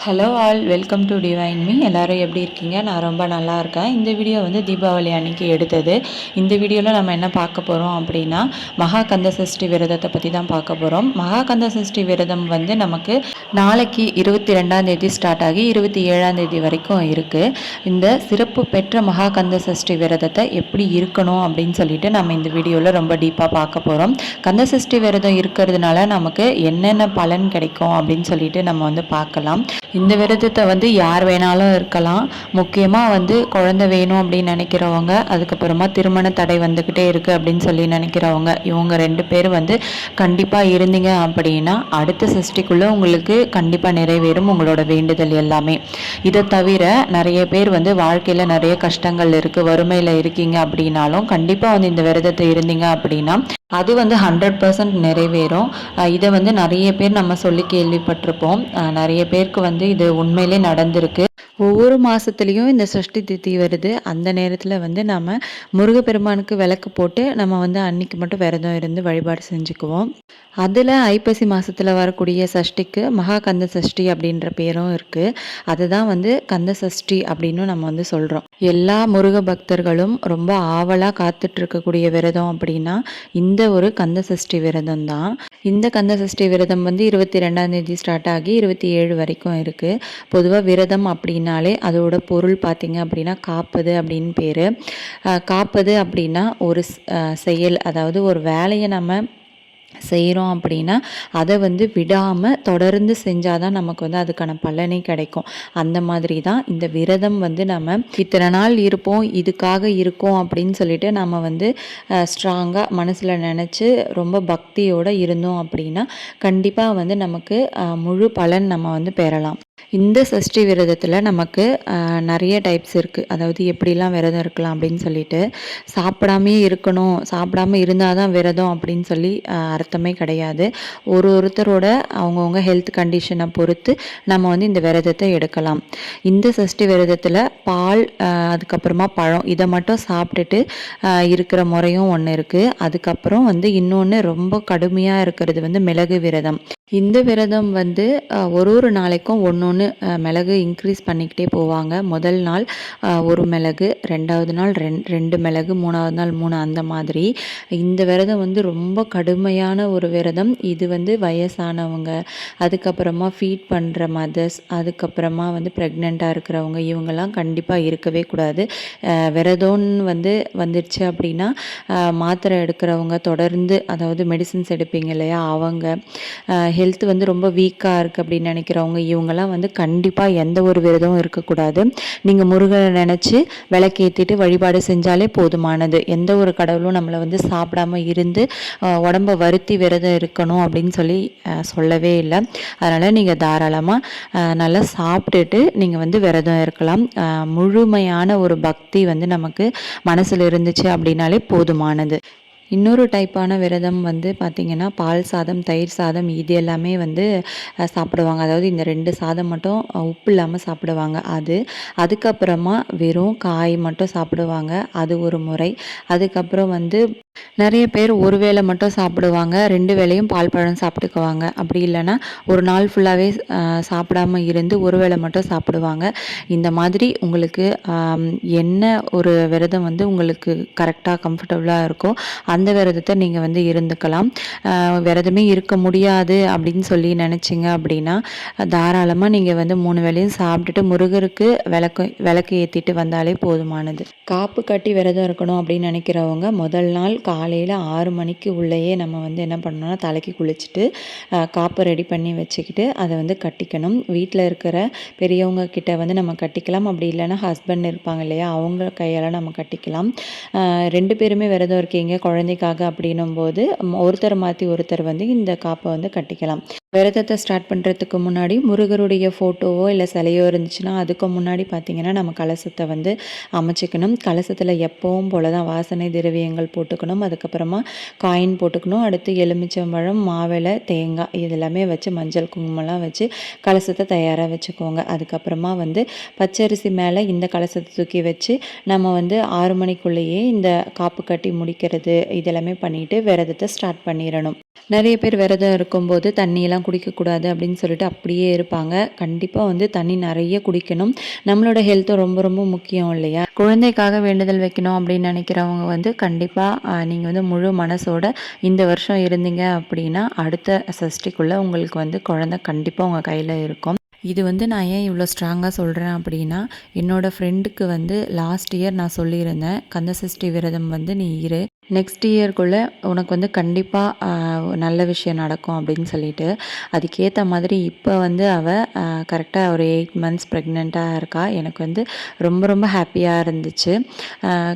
Hello all, welcome to divine me. எல்லோரும் எப்படி இருக்கீங்க? நான் ரொம்ப நல்லா இருக்கேன். இந்த வீடியோ வந்து தீபாவளி அன்னைக்கு எடுத்தது. இந்த வீடியோவில் நம்ம என்ன பார்க்க போகிறோம் அப்படின்னா, மகா கந்த சஷ்டி விரதத்தை பற்றி தான் பார்க்க போகிறோம். மகா கந்த சஷ்டி விரதம் வந்து நமக்கு நாளைக்கு 22ஆம் தேதி ஸ்டார்ட் ஆகி 27ஆம் தேதி வரைக்கும் இருக்குது. இந்த சிறப்பு பெற்ற மகா கந்த சஷ்டி விரதத்தை எப்படி இருக்கணும் அப்படின்னு சொல்லிட்டு நம்ம இந்த வீடியோவில் ரொம்ப டீப்பாக பார்க்க போகிறோம். கந்த சஷ்டி விரதம் இருக்கிறதுனால நமக்கு என்னென்ன பலன் கிடைக்கும் அப்படின்னு சொல்லிட்டு நம்ம வந்து பார்க்கலாம். இந்த விரதத்தை வந்து யார் வேணாலும் இருக்கலாம். முக்கியமாக வந்து குழந்தை வேணும் அப்படின்னு நினைக்கிறவங்க, அதுக்கப்புறமா திருமண தடை வந்துக்கிட்டே இருக்குது அப்படின்னு சொல்லி நினைக்கிறவங்க, இவங்க 2 பேர் வந்து கண்டிப்பாக இருந்தீங்க அப்படின்னா அடுத்த சஷ்டிக்குள்ளே உங்களுக்கு கண்டிப்பாக நிறைவேறும் உங்களோட வேண்டுதல் எல்லாமே. இதை தவிர நிறைய பேர் வந்து வாழ்க்கையில் நிறைய கஷ்டங்கள் இருக்குது, வறுமையில் இருக்கீங்க அப்படின்னாலும் கண்டிப்பாக வந்து இந்த விரதத்தை இருந்தீங்க அப்படின்னா அது வந்து 100% நிறைவேறும். இதை வந்து நிறைய பேர் நம்ம சொல்லி கேள்விப்பட்டிருப்போம். நிறைய பேருக்கு வந்து இது உண்மையிலே நடந்திருக்கு. ஒவ்வொரு மாதத்துலேயும் இந்த சஷ்டி திதி வருது. அந்த நேரத்தில் வந்து நம்ம முருகப்பெருமானுக்கு விளக்கு போட்டு நம்ம வந்து அன்னைக்கு மட்டும் விரதம் இருந்து வழிபாடு செஞ்சுக்குவோம். அதில் ஐப்பசி மாதத்தில் வரக்கூடிய சஷ்டிக்கு மகா கந்த சஷ்டி அப்படின்ற பேரும் இருக்குது. அதுதான் வந்து கந்த சஷ்டி அப்படின்னு நம்ம வந்து சொல்கிறோம். எல்லா முருக பக்தர்களும் ரொம்ப ஆவலாக காத்துட்ருக்கக்கூடிய விரதம் அப்படின்னா இந்த ஒரு கந்த சஷ்டி விரதம் தான். இந்த கந்த சஷ்டி விரதம் வந்து 22ஆம் தேதி ஸ்டார்ட் ஆகி 27 வரைக்கும் இருக்குது. பொதுவாக விரதம் அப்படின்னாலே அதோட பொருள் பார்த்திங்க அப்படின்னா காப்பது அப்படின்னு பேர். காப்பது அப்படின்னா ஒரு செயல், அதாவது ஒரு வேலையை நம்ம செய்கிறோம் அப்படின்னா அதை வந்து விடாமல் தொடர்ந்து செஞ்சால் தான் நமக்கு வந்து அதுக்கான பலனே கிடைக்கும். அந்த மாதிரி தான் இந்த விரதம் வந்து நம்ம இத்தனை நாள் இருப்போம், இதுக்காக இருக்கோம் அப்படின்னு சொல்லிட்டு நம்ம வந்து ஸ்ட்ராங்காக மனசில் நினச்சி ரொம்ப பக்தியோடு இருந்தோம் அப்படின்னா கண்டிப்பாக வந்து நமக்கு முழு பலன் நம்ம வந்து பெறலாம். இந்த சஷ்டி விரதத்தில் நமக்கு நிறைய டைப்ஸ் இருக்குது. அதாவது எப்படிலாம் விரதம் இருக்கலாம் அப்படின்னு சொல்லிட்டு, சாப்பிடாமே இருக்கணும், சாப்பிடாம இருந்தால் தான் விரதம் அப்படின்னு சொல்லி அர்த்தமே கிடையாது. ஒருத்தரோட அவங்கவுங்க ஹெல்த் கண்டிஷனை பொறுத்து நம்ம வந்து இந்த விரதத்தை எடுக்கலாம். இந்த சஷ்டி விரதத்தில் பால், அதுக்கப்புறமா பழம் இதை மட்டும் சாப்பிட்டுட்டு இருக்கிற முறையும் ஒன்று இருக்குது. அதுக்கப்புறம் வந்து இன்னொன்று ரொம்ப கடுமையாக இருக்கிறது வந்து மிளகு விரதம். இந்த விரதம் வந்து ஒரு நாளைக்கும் ஒன்று மிளகு இன்க்ரீஸ் பண்ணிக்கிட்டே போவாங்க. முதல் நாள் 1 மிளகு, 2வது நாள் 2 மிளகு, 3வது நாள் 3, அந்த மாதிரி. இந்த விரதம் வந்து ரொம்ப கடுமையான ஒரு விரதம். இது வந்து வயசானவங்க, அதுக்கப்புறமா ஃபீட் பண்ணுற மதர்ஸ், அதுக்கப்புறமா வந்து ப்ரெக்னெண்ட்டாக இருக்கிறவங்க, இவங்கெல்லாம் கண்டிப்பாக இருக்கவே கூடாது. விரதம்னு வந்து வந்துடுச்சு அப்படின்னா மாத்திரை எடுக்கிறவங்க, தொடர்ந்து அதாவது மெடிசின்ஸ் எடுப்பீங்க இல்லையா, அவங்க ஹெல்த் வந்து ரொம்ப வீக்காக இருக்குது அப்படின்னு நினைக்கிறவங்க, இவங்கெல்லாம் வந்து கண்டிப்பாக எந்த ஒரு விரதமும் இருக்கக்கூடாது. நீங்கள் முருகனை நினச்சி விளக்கேற்றிட்டு வழிபாடு செஞ்சாலே போதுமானது. எந்த ஒரு கடவுளும் நம்மளை வந்து சாப்பிடாம இருந்து உடம்பை வருத்தி விரதம் இருக்கணும் அப்படின்னு சொல்லி சொல்லவே இல்லை. அதனால் நீங்கள் தாராளமாக நல்லா சாப்பிட்டுட்டு நீங்கள் வந்து விரதம் இருக்கலாம். முழுமையான ஒரு பக்தி வந்து நமக்கு மனசில் இருந்துச்சு அப்படின்னாலே போதுமானது. இன்னொரு டைப்பான விரதம் வந்து பார்த்திங்கன்னா பால் சாதம், தயிர் சாதம் இது எல்லாமே வந்து சாப்பிடுவாங்க. அதாவது இந்த 2 சாதம் மட்டும் உப்பு இல்லாமல் சாப்பிடுவாங்க. அதுக்கப்புறமா வெறும் காய் மட்டும் சாப்பிடுவாங்க. அது ஒரு முறை. அதுக்கப்புறம் வந்து நிறைய பேர் ஒரு வேளை மட்டும் சாப்பிடுவாங்க, 2 வேளையும் பால் பழம் சாப்பிட்டுக்குவாங்க. அப்படி இல்லைன்னா ஒரு நாள் ஃபுல்லாகவே சாப்பிடாம இருந்து ஒரு வேளை மட்டும் சாப்பிடுவாங்க. இந்த மாதிரி உங்களுக்கு என்ன ஒரு விரதம் வந்து உங்களுக்கு கரெக்டாக கம்ஃபர்டபுளாக இருக்கோ அந்த விரதத்தை நீங்கள் வந்து இருந்துக்கலாம். விரதமே இருக்க முடியாது அப்படின்னு சொல்லி நினச்சிங்க அப்படின்னா தாராளமாக நீங்கள் வந்து 3 வேளையும் சாப்பிட்டுட்டு முருகருக்கு விளக்கு ஏற்றிட்டு வந்தாலே போதுமானது. காப்பு கட்டி விரதம் இருக்கணும் அப்படின்னு நினைக்கிறவங்க முதல் நாள் காலையில் 6 மணிக்கு உள்ளேயே நம்ம வந்து என்ன பண்ணணும்னா தலைக்கு குளிச்சுட்டு காப்பை ரெடி பண்ணி வச்சுக்கிட்டு அதை வந்து கட்டிக்கணும். வீட்டில் இருக்கிற பெரியவங்க கிட்ட வந்து நம்ம கட்டிக்கலாம். அப்படி இல்லைன்னா ஹஸ்பண்ட் இருப்பாங்க இல்லையா, அவங்க கையால் நம்ம கட்டிக்கலாம். 2 பேருமே விரதம் இருக்கீங்க குழந்தைக்காக அப்படின்னும் போது ஒருத்தர் மாற்றி ஒருத்தர் வந்து இந்த காப்பை வந்து கட்டிக்கலாம். விரதத்தை ஸ்டார்ட் பண்ணுறதுக்கு முன்னாடி முருகருடைய ஃபோட்டோவோ இல்லை சிலையோ இருந்துச்சுன்னா அதுக்கு முன்னாடி பார்த்திங்கன்னா நம்ம கலசத்தை வந்து அமைச்சிக்கணும். கலசத்தில் எப்பவும் போல தான் வாசனை திரவியங்கள் போட்டுக்கணும். அதுக்கப்புறமா காயின் போட்டுக்கணும். அடுத்து எலுமிச்சம்பழம், மாவிளை, தேங்காய் இதெல்லாமே வச்சு மஞ்சள் குங்குமம்லாம் வச்சு கலசத்தை தயாராக வச்சுக்கோங்க. அதுக்கப்புறமா வந்து பச்சரிசி மேலே இந்த கலசத்தை தூக்கி வச்சு நம்ம வந்து 6 மணிக்குள்ளேயே இந்த காப்பு கட்டி முடிக்கிறது இதெல்லாமே பண்ணிவிட்டு விரதத்தை ஸ்டார்ட் பண்ணிடணும். நிறைய பேர் விரதம் இருக்கும்போது தண்ணியெல்லாம் தண்ணிலாம் குடிக்கக்கூடாது அப்படின்னு சொல்லிட்டு அப்படியே இருப்பாங்க. கண்டிப்பாக வந்து தண்ணி நிறைய குடிக்கணும். நம்மளோட ஹெல்த்தும் ரொம்ப ரொம்ப முக்கியம் இல்லையா? குழந்தைக்காக வேண்டுதல் வைக்கணும் அப்படின்னு நினைக்கிறவங்க வந்து கண்டிப்பாக நீங்கள் வந்து முழு மனசோட இந்த வருஷம் இருந்தீங்க அப்படின்னா அடுத்த சஷ்டிக்குள்ளே உங்களுக்கு வந்து குழந்தை கண்டிப்பாக உங்கள் கையில் இருக்கும். இது வந்து நான் ஏன் இவ்வளோ ஸ்ட்ராங்காக சொல்கிறேன் அப்படின்னா, என்னோடய ஃப்ரெண்டுக்கு வந்து லாஸ்ட் இயர் நான் சொல்லியிருந்தேன், கந்தசஷ்டி விரதம் வந்து நீ இரு, நெக்ஸ்ட் இயர்க்குள்ளே உனக்கு வந்து கண்டிப்பாக நல்ல விஷயம் நடக்கும் அப்படின்னு சொல்லிட்டு, அதுக்கேற்ற மாதிரி இப்போ வந்து அவள் கரெக்டாக ஒரு 8 மந்த்ஸ் ப்ரெக்னெண்ட்டாக இருக்கா. எனக்கு வந்து ரொம்ப ரொம்ப ஹாப்பியாக இருந்துச்சு.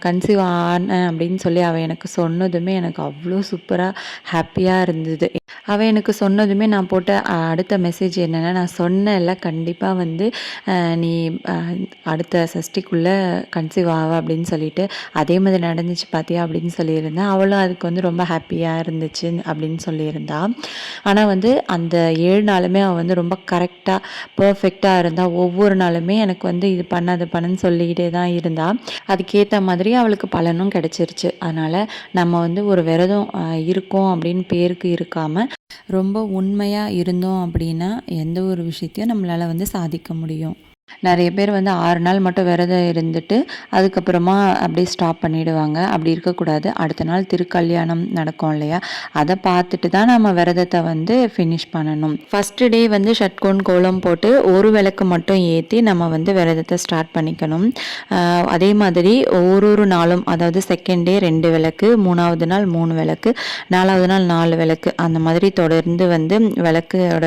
கன்சீவ் ஆனேன் அப்படின்னு சொல்லி அவள் எனக்கு சொன்னதுமே எனக்கு அவ்வளோ சூப்பராக ஹாப்பியாக இருந்தது. அவள் எனக்கு சொன்னதுமே நான் போட்ட அடுத்த மெசேஜ் என்னென்னா, நான் சொன்னேன்ல கண்டிப்பாக வந்து நீ அடுத்த சஷ்டிக்குள்ளே கன்சீவ் ஆவ அப்படின்னு சொல்லிட்டு, அதே மாதிரி நடந்துச்சு பார்த்தியா அப்படின்னு சொல்லியிருந்தேன். அவளும் அதுக்கு வந்து ரொம்ப ஹாப்பியாக இருந்துச்சு அப்படின்னு சொல்லியிருந்தா. ஆனால் வந்து அந்த 7 நாளுமே அவள் வந்து ரொம்ப கரெக்டாக பர்ஃபெக்டாக இருந்தாள். ஒவ்வொரு நாளுமே எனக்கு வந்து இது பண்ண அது பண்ணுன்னு சொல்லிக்கிட்டே தான் இருந்தாள். அதுக்கேற்ற மாதிரி அவளுக்கு பலனும் கிடச்சிருச்சு. அதனால் நம்ம வந்து ஒரு விரதம் இருக்கோம் அப்படின்னு பேருக்கு இருக்காமல் ரொம்ப உண்மையாக இருந்தோம் அப்படின்னா எந்த ஒரு விஷயத்தையும் நம்மளால் வந்து சாதிக்க முடியும். நிறைய பேர் வந்து 6 நாள் மட்டும் விரதம் இருந்துட்டு அதுக்கப்புறமா அப்படியே ஸ்டாப் பண்ணிடுவாங்க. அப்படி இருக்கக்கூடாது. அடுத்த நாள் திருக்கல்யாணம் நடக்கும் இல்லையா? அதை பார்த்துட்டு தான் நம்ம விரதத்தை வந்து ஃபினிஷ் பண்ணணும். ஃபஸ்ட்டு டே வந்து ஷட்கோன் கோலம் போட்டு ஒரு விளக்கு மட்டும் ஏற்றி நம்ம வந்து விரதத்தை ஸ்டார்ட் பண்ணிக்கணும். அதே மாதிரி ஒரு நாளும், அதாவது செகண்ட் டே 2 விளக்கு, 3வது நாள் 3 விளக்கு, 4வது நாள் 4 விளக்கு, அந்த மாதிரி தொடர்ந்து வந்து விளக்கோட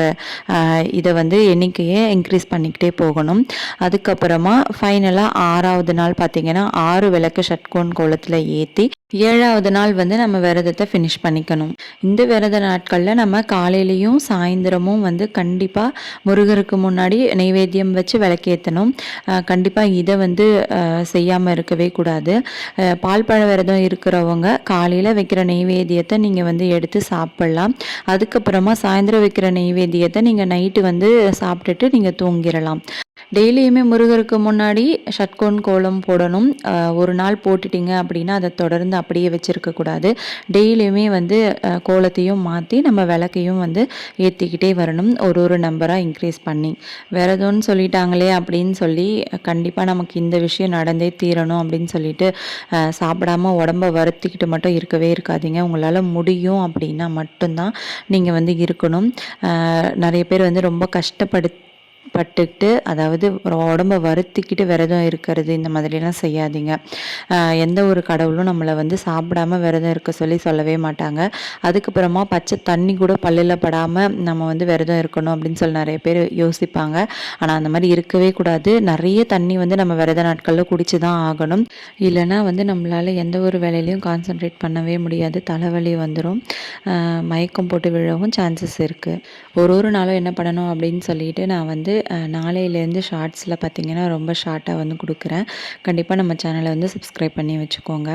இதை வந்து எண்ணிக்கையை இன்க்ரீஸ் பண்ணிக்கிட்டே போகணும். அதுக்கப்புறமா ஃபைனலாக 6வது நாள் பார்த்திங்கன்னா 6 விளக்கு ஷட்கோன் கோலத்தில் ஏற்றி 7வது நாள் வந்து நம்ம விரதத்தை ஃபினிஷ் பண்ணிக்கணும். இந்த விரத நாட்களில் நம்ம காலையிலையும் சாயந்தரமும் வந்து கண்டிப்பாக முருகருக்கு முன்னாடி நெய்வேத்தியம் வச்சு விளக்கேற்றணும். கண்டிப்பாக இதை வந்து செய்யாமல் இருக்கவே கூடாது. பால் பழ விரதம் இருக்கிறவங்க காலையில் வைக்கிற நெய்வேத்தியத்தை நீங்கள் வந்து எடுத்து சாப்பிட்லாம். அதுக்கப்புறமா சாயந்தரம் வைக்கிற நெய்வேத்தியத்தை நீங்கள் நைட்டு வந்து சாப்பிட்டுட்டு நீங்கள் தூங்கிடலாம். டெய்லியுமே முருகருக்கு முன்னாடி ஷட்கோன் கோலம் போடணும். ஒரு நாள் போட்டுட்டிங்க அப்படின்னா அதை தொடர்ந்து அப்படியே வச்சுருக்கக்கூடாது. டெய்லியுமே வந்து கோலத்தையும் மாற்றி நம்ம விளக்கையும் வந்து ஏற்றிக்கிட்டே வரணும், ஒரு நம்பராக இன்க்ரீஸ் பண்ணி. விரதம்னு சொல்லிட்டாங்களே அப்படின்னு சொல்லி கண்டிப்பாக நமக்கு இந்த விஷயம் நடந்தே தீரணும் அப்படின்னு சொல்லிட்டு சாப்பிடாமல் உடம்ப வருத்திக்கிட்டு மட்டும் இருக்கவே இருக்காதீங்க. உங்களால் முடியும் அப்படின்னா மட்டும்தான் நீங்கள் வந்து இருக்கணும். நிறைய பேர் வந்து ரொம்ப கஷ்டப்பட்டுக்கிட்டு, அதாவது உடம்ப வருத்திக்கிட்டு விரதம் இருக்கிறது இந்த மாதிரிலாம் செய்யாதீங்க. எந்த ஒரு கடவுளும் நம்மளை வந்து சாப்பிடாம விரதம் இருக்க சொல்லவே மாட்டாங்க. அதுக்கப்புறமா பச்சை தண்ணி கூட பல்லில் படாமல் நம்ம வந்து விரதம் இருக்கணும் அப்படின்னு சொல்லி நிறைய பேர் யோசிப்பாங்க. ஆனால் அந்த மாதிரி இருக்கவே கூடாது. நிறைய தண்ணி வந்து நம்ம விரத நாட்களில் குடிச்சு தான் ஆகணும். இல்லைனா வந்து நம்மளால் எந்த ஒரு வேலையிலையும் கான்சன்ட்ரேட் பண்ணவே முடியாது. தலைவலி வந்துடும், மயக்கம் போட்டு விழவும் சான்சஸ் இருக்குது. ஒரு நாளும் என்ன பண்ணணும் அப்படின்னு சொல்லிட்டு நான் வந்து நாளையிலேருந்து ஷார்ட்ஸில் பார்த்திங்கன்னா ரொம்ப ஷார்ட்டாக வந்து கொடுக்குறேன். கண்டிப்பாக நம்ம சேனலை வந்து சப்ஸ்கிரைப் பண்ணி வச்சுக்கோங்க.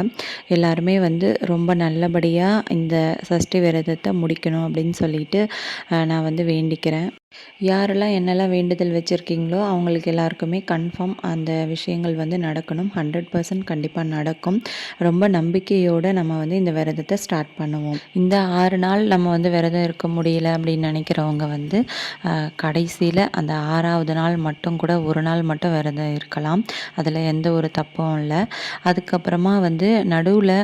எல்லாருமே வந்து ரொம்ப நல்லபடியாக இந்த சஷ்டி விரதத்தை முடிக்கணும் அப்படின்னு சொல்லிட்டு நான் வந்து வேண்டிக்கிறேன். யாரெல்லாம் என்னெல்லாம் வேண்டுதல் வச்சுருக்கீங்களோ அவங்களுக்கு எல்லாருக்குமே கன்ஃபார்ம் அந்த விஷயங்கள் வந்து நடக்கணும். 100% கண்டிப்பாக நடக்கும். ரொம்ப நம்பிக்கையோடு நம்ம வந்து இந்த விரதத்தை ஸ்டார்ட் பண்ணுவோம். இந்த 6 நாள் நம்ம வந்து விரதம் இருக்க முடியல அப்படின்னு நினைக்கிறவங்க வந்து கடைசியில் அந்த 6வது நாள் மட்டும் கூட ஒரு நாள் மட்டும் விரதம் இருக்கலாம். அதில் எந்த ஒரு தப்பும் இல்லை. அதுக்கப்புறமா வந்து நடுவில்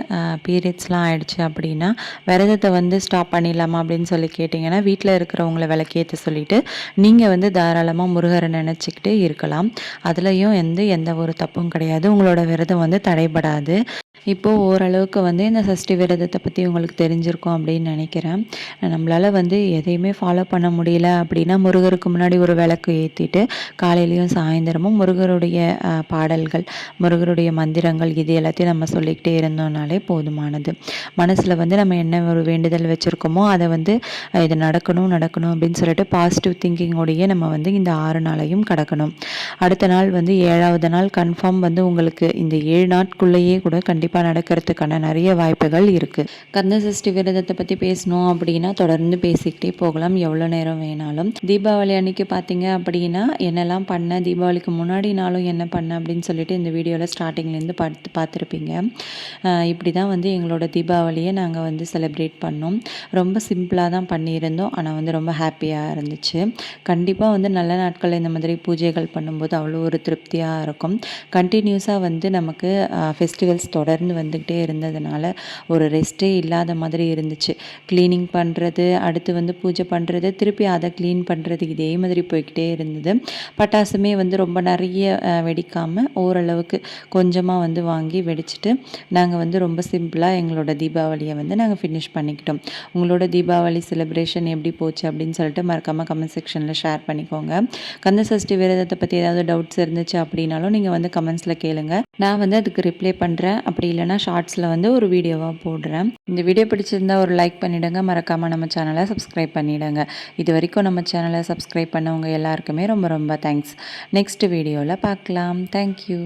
பீரியட்ஸ்லாம் ஆயிடுச்சு அப்படின்னா விரதத்தை வந்து ஸ்டாப் பண்ணிடலாமா அப்படின்னு சொல்லி கேட்டிங்கன்னா வீட்டில் இருக்கிறவங்கள விளக்கேற்ற சொல்லிவிட்டு நீங்கள் வந்து தாராளமாக முருகரை நினச்சிக்கிட்டு இருக்கலாம். அதுலேயும் எந்த ஒரு தப்பும் கிடையாது. உங்களோட விரதம் வந்து தடைபடாது. இப்போது ஓரளவுக்கு வந்து இந்த சஷ்டி விரதத்தை பற்றி உங்களுக்கு தெரிஞ்சிருக்கும் அப்படின்னு நினைக்கிறேன். நம்மளால் வந்து எதையுமே ஃபாலோ பண்ண முடியல அப்படின்னா முருகருக்கு முன்னாடி ஒரு விளக்கு ஏற்றிட்டு காலையிலையும் சாயந்தரமும் முருகருடைய பாடல்கள், முருகருடைய மந்திரங்கள் இது எல்லாத்தையும் நம்ம சொல்லிக்கிட்டே இருந்தோம்னாலே போதுமானது. மனசில் வந்து நம்ம என்ன ஒரு வேண்டுதல் வச்சுருக்கோமோ அதை வந்து இது நடக்கணும் அப்படின்னு சொல்லிட்டு பாசிட்டிவ் திங்கிங்கோடையே நம்ம வந்து இந்த 6 நாளையும் கடக்கணும். அடுத்த நாள் வந்து 7வது நாள் கன்ஃபார்ம் வந்து உங்களுக்கு இந்த 7 நாட்குள்ளேயே கூட கண்டிப்பாக கண்டிப்பாக நடக்கிறதுக்கான நிறைய வாய்ப்புகள் இருக்குது. கந்த சஷ்டி விரதத்தை பற்றி பேசணும் அப்படின்னா தொடர்ந்து பேசிக்கிட்டே போகலாம், எவ்வளோ நேரம் வேணாலும். தீபாவளி அன்னைக்கு பார்த்தீங்க அப்படின்னா என்னெல்லாம் பண்ண, தீபாவளிக்கு முன்னாடி நாளும் என்ன பண்ண அப்படின்னு சொல்லிட்டு இந்த வீடியோவில் ஸ்டார்டிங்லேருந்து பார்த்துருப்பீங்க. இப்படி தான் வந்து எங்களோட தீபாவளியை நாங்கள் வந்து செலிப்ரேட் பண்ணோம். ரொம்ப சிம்பிளாக தான் பண்ணியிருந்தோம், ஆனால் வந்து ரொம்ப ஹாப்பியாக இருந்துச்சு. கண்டிப்பாக வந்து நல்ல நாட்களில் இந்த மாதிரி பூஜைகள் பண்ணும்போது அவ்வளோ ஒரு திருப்தியாக இருக்கும். கண்டினியூஸாக வந்து நமக்கு ஃபெஸ்டிவல்ஸ் தொடர்ந்து வந்துக்கிட்டே இருந்ததுனால ஒரு ரெஸ்ட்டே இல்லாத மாதிரி இருந்துச்சு. க்ளீனிங் பண்ணுறது, அடுத்து வந்து பூஜை பண்ணுறது, திருப்பி அதை க்ளீன் பண்ணுறது, இதே மாதிரி போய்கிட்டே இருந்தது. பட்டாசுமே வந்து ரொம்ப நிறைய வெடிக்காமல் ஓரளவுக்கு கொஞ்சமாக வந்து வாங்கி வெடிச்சிட்டு நாங்கள் வந்து ரொம்ப சிம்பிளாக எங்களோட தீபாவளியை வந்து நாங்கள் ஃபினிஷ் பண்ணிக்கிட்டோம். உங்களோட தீபாவளி செலிப்ரேஷன் எப்படி போச்சு அப்படின்னு சொல்லிட்டு மறக்காமல் கமெண்ட் செக்ஷனில் ஷேர் பண்ணிக்கோங்க. கந்த சஷ்டி விரதத்தை பற்றி ஏதாவது டவுட்ஸ் இருந்துச்சு அப்படின்னாலும் நீங்கள் வந்து கமெண்ட்ஸில் கேளுங்க, நான் வந்து அதுக்கு ரிப்ளை பண்ணுறேன். அப்படி இல்லைனா ஷார்ட்ஸில் வந்து ஒரு வீடியோவாக போடுறேன். இந்த வீடியோ பிடிச்சிருந்தா ஒரு லைக் பண்ணிவிடுங்க, மறக்காமல் நம்ம சேனலை சப்ஸ்கிரைப் பண்ணிவிடுங்க. இது வரைக்கும் நம்ம சேனலை சப்ஸ்கிரைப் பண்ணவங்க எல்லாருக்குமே ரொம்ப ரொம்ப தேங்க்ஸ். நெக்ஸ்ட் வீடியோவில் பார்க்கலாம். தேங்க்யூ.